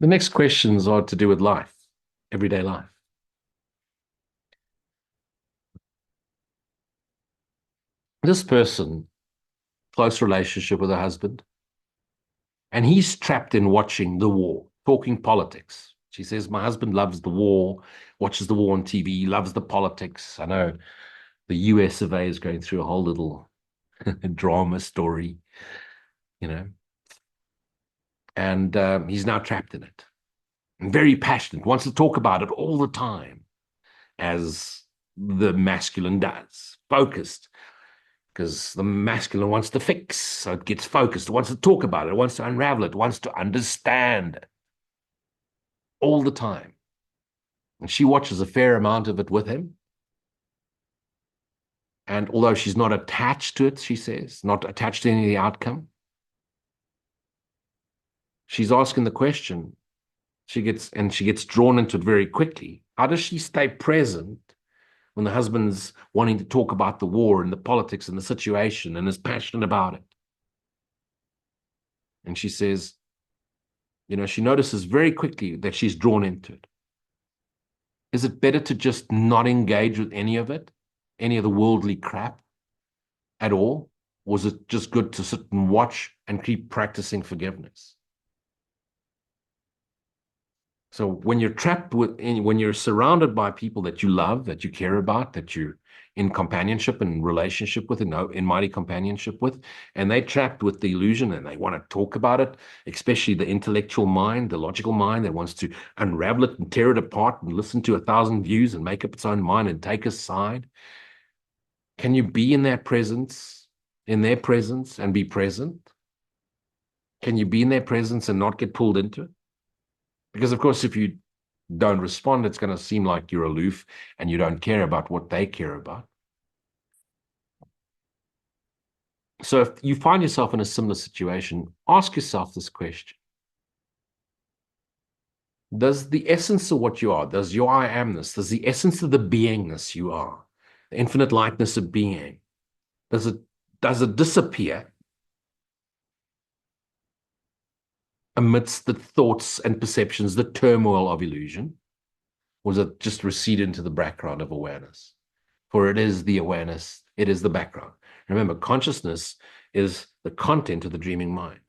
The next questions are to do with life, everyday life. This person, close relationship with her husband, and he's trapped in watching the war, talking politics. She says, my husband loves the war, watches the war on TV, loves the politics. I know the US of A is going through a whole little drama story, you know, and he's now trapped in it. And very passionate, wants to talk about it all the time, as the masculine does, focused, because the masculine wants to fix, so it gets focused. It wants to talk about it. It wants to unravel it. It wants to understand it all the time. And she watches a fair amount of it with him. And although she's not attached to it, she says, not attached to any of the outcome, she's asking the question. She gets drawn into it very quickly. How does she stay present when the husband's wanting to talk about the war and the politics and the situation and is passionate about it? And she says, she notices very quickly that she's drawn into it. Is it better to just not engage with any of it, any of the worldly crap at all? Was it just good to sit and watch and keep practicing forgiveness? So when you're when you're surrounded by people that you love, that you care about, that you're in companionship and relationship with, in mighty companionship with, and they're trapped with the illusion and they want to talk about it, especially the intellectual mind, the logical mind that wants to unravel it and tear it apart and listen to 1,000 views and make up its own mind and take a side. Can you be in their presence and be present? Can you be in their presence and not get pulled into it? Because, of course, if you don't respond, it's going to seem like you're aloof and you don't care about what they care about. So if you find yourself in a similar situation, ask yourself this question. Does the essence of what you are, does your I amness, does the essence of the beingness you are, the infinite lightness of being, does it disappear amidst the thoughts and perceptions, the turmoil of illusion? Or does it just recede into the background of awareness? For it is the awareness, it is the background. Remember, consciousness is the content of the dreaming mind.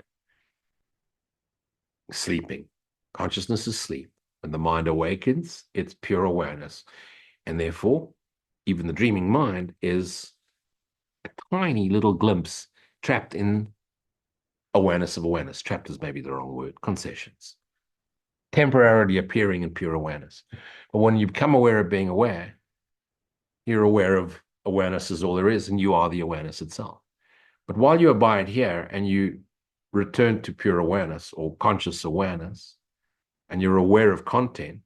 Sleeping. Consciousness is sleep. When the mind awakens, it's pure awareness. And therefore, even the dreaming mind is a tiny little glimpse trapped in awareness of awareness. Trapped is maybe the wrong word, concessions. Temporarily appearing in pure awareness. But when you become aware of being aware, you're aware of awareness is all there is, and you are the awareness itself. But while you abide here and you return to pure awareness or conscious awareness, and you're aware of content,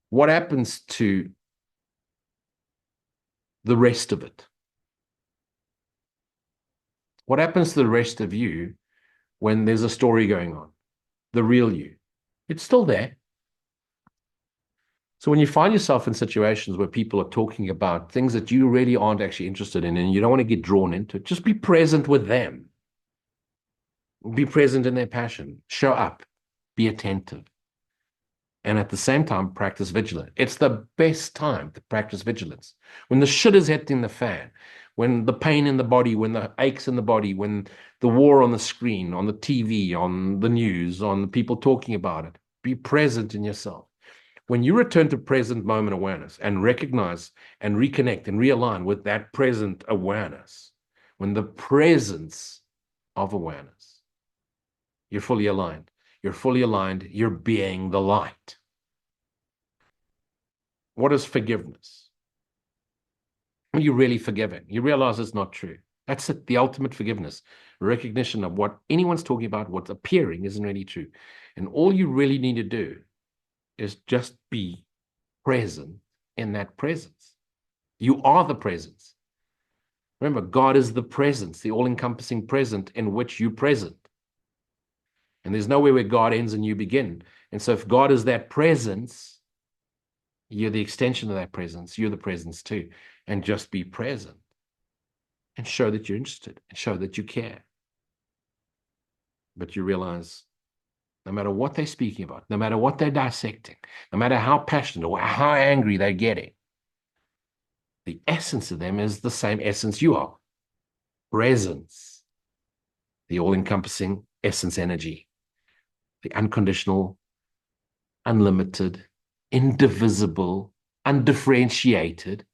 what happens to the rest of it? What happens to the rest of you when there's a story going on? The real you. It's still there. So when you find yourself in situations where people are talking about things that you really aren't actually interested in and you don't want to get drawn into it, just be present with them. Be present in their passion. Show up. Be attentive. And at the same time, practice vigilance. It's the best time to practice vigilance. When the shit is hitting the fan, when the pain in the body, when the aches in the body, when the war on the screen, on the TV, on the news, on the people talking about it, be present in yourself. When you return to present moment awareness and recognize and reconnect and realign with that present awareness, when the presence of awareness, you're fully aligned. You're fully aligned. You're being the light. What is forgiveness? Are you really forgiving? You realize it's not true. That's it, the ultimate forgiveness. Recognition of what anyone's talking about, what's appearing isn't really true. And all you really need to do is just be present in that presence. You are the presence. Remember, God is the presence, the all-encompassing present in which you present. And there's nowhere where God ends and you begin. And so if God is that presence, you're the extension of that presence. You're the presence too. And just be present and show that you're interested and show that you care. But you realize no matter what they're speaking about, no matter what they're dissecting, no matter how passionate or how angry they're getting, the essence of them is the same essence you are. Presence, the all-encompassing essence energy, the unconditional, unlimited, indivisible, undifferentiated,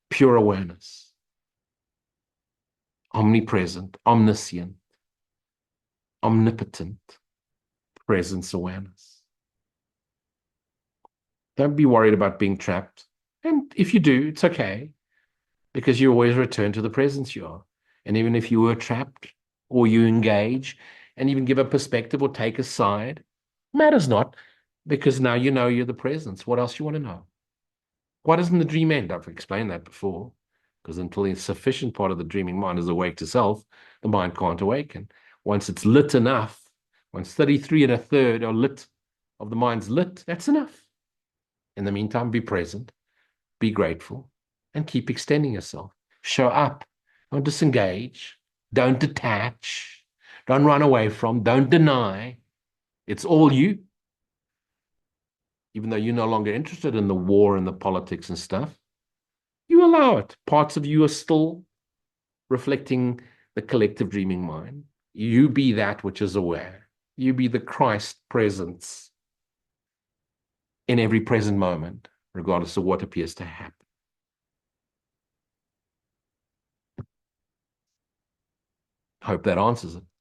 pure awareness, omnipresent, omniscient, omnipotent presence awareness. Don't be worried about being trapped. And if you do, it's okay, because you always return to the presence you are. And even if you were trapped or you engage and even give a perspective or take a side, matters not, because now you know you're the presence. What else you want to know? Why doesn't the dream end? I've explained that before, because until the sufficient part of the dreaming mind is awake to self, the mind can't awaken. Once it's lit enough, once 33 and a third are lit of the mind's lit, that's enough. In the meantime, be present, be grateful, and keep extending yourself. Show up. Don't disengage. Don't detach. Don't run away from. Don't deny. It's all you. Even though you're no longer interested in the war and the politics and stuff, you allow it. Parts of you are still reflecting the collective dreaming mind. You be that which is aware. You be the Christ presence in every present moment, regardless of what appears to happen. Hope that answers it.